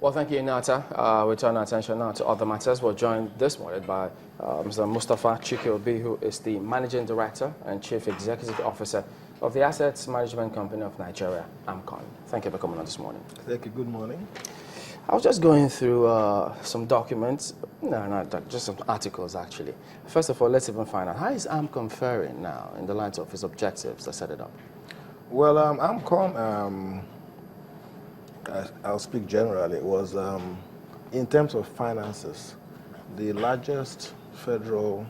Well, thank you, Nata. We turn our attention now to other matters. We're joined this morning by Mr. Mustafa Chike Obi, who is the Managing Director and Chief Executive Officer of the Assets Management Company of Nigeria, AMCON. Thank you for coming on this morning. Thank you. Good morning. I was just going through some documents, just some articles actually. First of all, let's even find out, how is AMCON faring now in the light of its objectives that set it up? Well, AMCON, I'll speak generally, was in terms of finances, the largest federal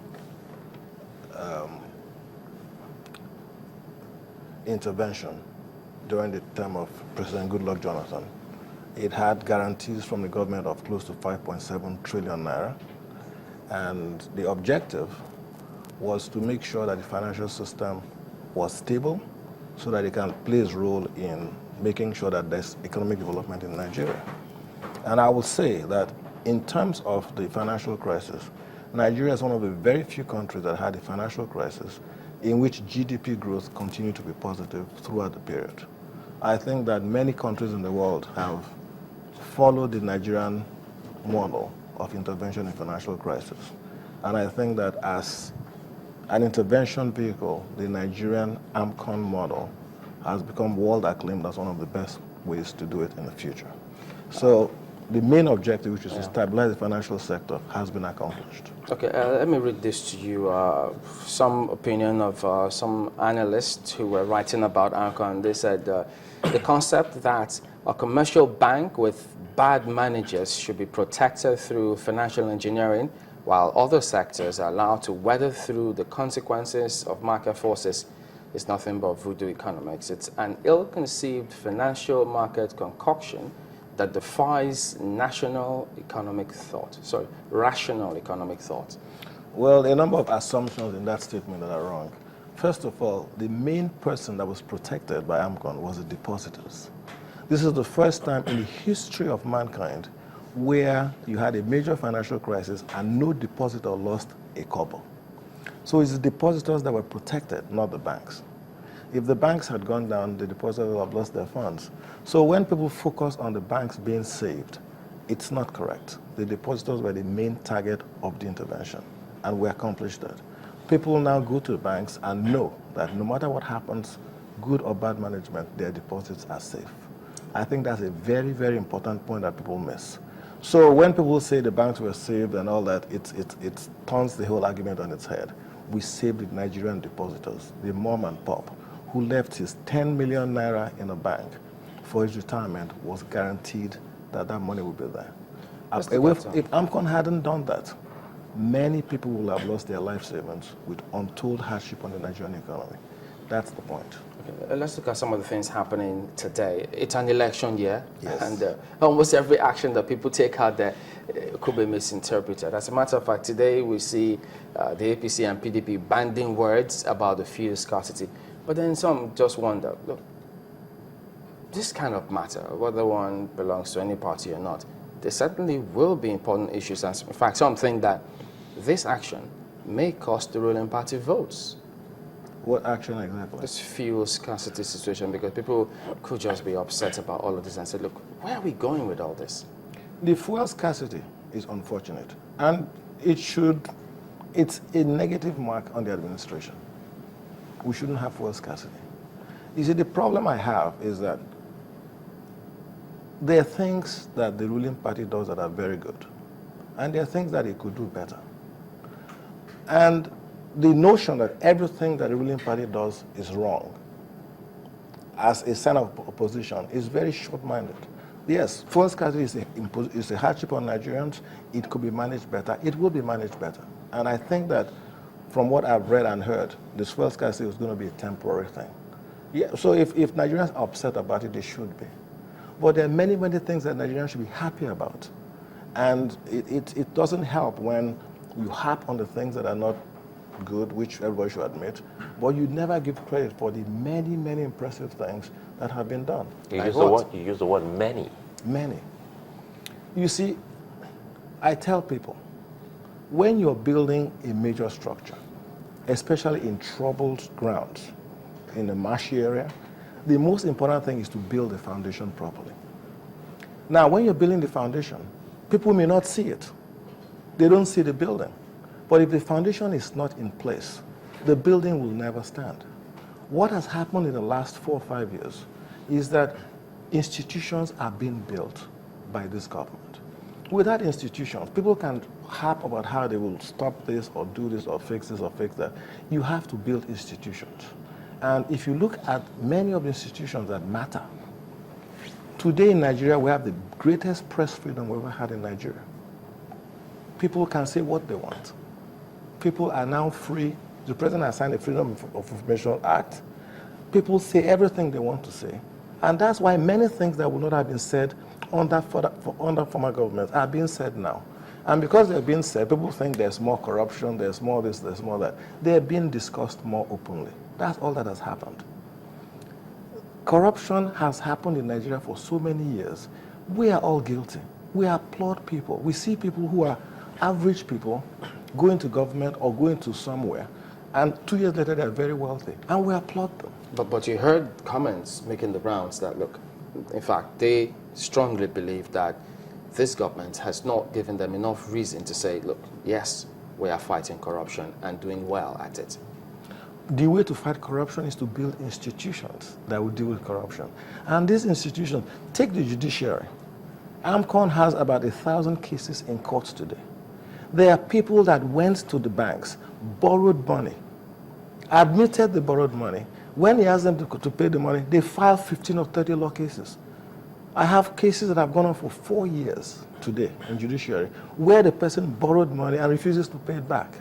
intervention during the term of President Goodluck Jonathan. It had guarantees from the government of close to 5.7 trillion naira, and the objective was to make sure that the financial system was stable so that it can play its role in making sure that there's economic development in Nigeria. And I will say that in terms of the financial crisis, Nigeria is one of the very few countries that had a financial crisis in which GDP growth continued to be positive throughout the period. I think that many countries in the world have followed the Nigerian model of intervention in financial crisis. And I think that as an intervention vehicle, the Nigerian AMCON model has become world acclaimed as one of the best ways to do it in the future. So the main objective, which is to stabilize the financial sector, has been accomplished. Okay, let me read this to you. Some opinion of some analysts who were writing about AMCON. They said the concept that a commercial bank with bad managers should be protected through financial engineering, while other sectors are allowed to weather through the consequences of market forces, is nothing but voodoo economics. It's an ill-conceived financial market concoction that defies rational economic thought. Well, a number of assumptions in that statement that are wrong. First of all, the main person that was protected by AMCON was the depositors. This is the first time in the history of mankind where you had a major financial crisis and no depositor lost a kobo. So it's the depositors that were protected, not the banks. If the banks had gone down, the depositors would have lost their funds. So when people focus on the banks being saved, it's not correct. The depositors were the main target of the intervention, and we accomplished that. People now go to the banks and know that no matter what happens, good or bad management, their deposits are safe. I think that's a very, very important point that people miss. So when people say the banks were saved and all that, it turns the whole argument on its head. We saved the Nigerian depositors, the mom and pop, who left his 10 million naira in a bank for his retirement, was guaranteed that that money would be there. If AMCON hadn't done that, many people will have lost their life savings with untold hardship on the Nigerian economy. That's the point. Okay, let's look at some of the things happening today. It's an election year, yes. And almost every action that people take out there could be misinterpreted. As a matter of fact, today we see the APC and PDP banding words about the fuel scarcity. But then some just wonder, look, this kind of matter, whether one belongs to any party or not, there certainly will be important issues. And in fact, some think that this action may cost the ruling party votes. What action exactly? This fuel scarcity situation, because people could just be upset about all of this and say, look, where are we going with all this? The fuel scarcity is unfortunate, and it's a negative mark on the administration. We shouldn't have fuel scarcity. You see, the problem I have is that there are things that the ruling party does that are very good, and there are things that it could do better. And the notion that everything that the ruling party does is wrong as a sign of opposition is very short-minded. Yes, fuel scarcity is a hardship on Nigerians. It could be managed better. It will be managed better. And I think that from what I've read and heard, this fuel scarcity is going to be a temporary thing. Yeah, so if Nigerians are upset about it, they should be. But there are many, many things that Nigerians should be happy about. And it doesn't help when you harp on the things that are not good, which everybody should admit, but you never give credit for the many, many impressive things that have been done. You use the word many. Many. You see, I tell people, when you're building a major structure, especially in troubled grounds, in a marshy area, the most important thing is to build the foundation properly. Now, when you're building the foundation, people may not see it. They don't see the building. But if the foundation is not in place, the building will never stand. What has happened in the last 4 or 5 years is that institutions are being built by this government. Without institutions, people can harp about how they will stop this or do this or fix this or fix that. You have to build institutions. And if you look at many of the institutions that matter, today in Nigeria, we have the greatest press freedom we've ever had in Nigeria. People can say what they want. People are now free. The president has signed the Freedom of Information Act. People say everything they want to say. And that's why many things that would not have been said under former governments are being said now. And because they're being said, people think there's more corruption, there's more this, there's more that. They're being discussed more openly. That's all that has happened. Corruption has happened in Nigeria for so many years. We are all guilty. We applaud people. We see people who are average people go into government or go into somewhere, and 2 years later they're very wealthy, and we applaud them. But you heard comments making the rounds that, look, in fact, they strongly believe that this government has not given them enough reason to say, look, yes, we are fighting corruption and doing well at it. The way to fight corruption is to build institutions that will deal with corruption. And these institutions, take the judiciary. AMCON has about 1,000 cases in courts today. There are people that went to the banks, borrowed money, admitted they borrowed money. When he asked them to pay the money, they filed 15 or 30 law cases. I have cases that have gone on for 4 years today in judiciary where the person borrowed money and refuses to pay it back.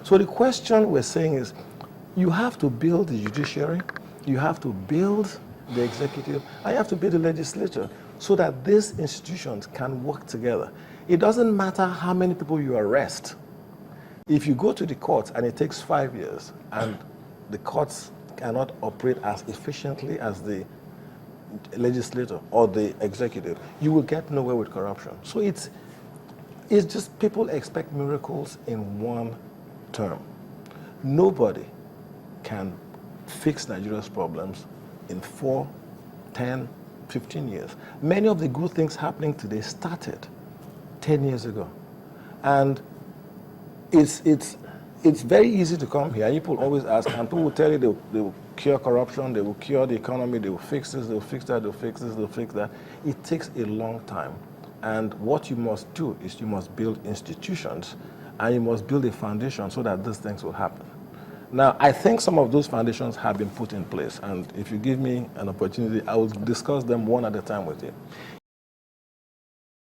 So the question we're saying is, you have to build the judiciary, you have to build the executive, and you have to build the legislature so that these institutions can work together. It doesn't matter how many people you arrest. If you go to the courts and it takes 5 years and the courts cannot operate as efficiently as the legislature or the executive, you will get nowhere with corruption. So it's just people expect miracles in one term. Nobody can fix Nigeria's problems in 4, 10, 15 years. Many of the good things happening today started 10 years ago. And it's very easy to come here. People always ask, and people will tell you they will cure corruption, they will cure the economy, they will fix this, they will fix that, they'll fix this, they'll fix that. It takes a long time. And what you must do is you must build institutions and you must build a foundation so that these things will happen. Now, I think some of those foundations have been put in place, and if you give me an opportunity, I will discuss them one at a time with you.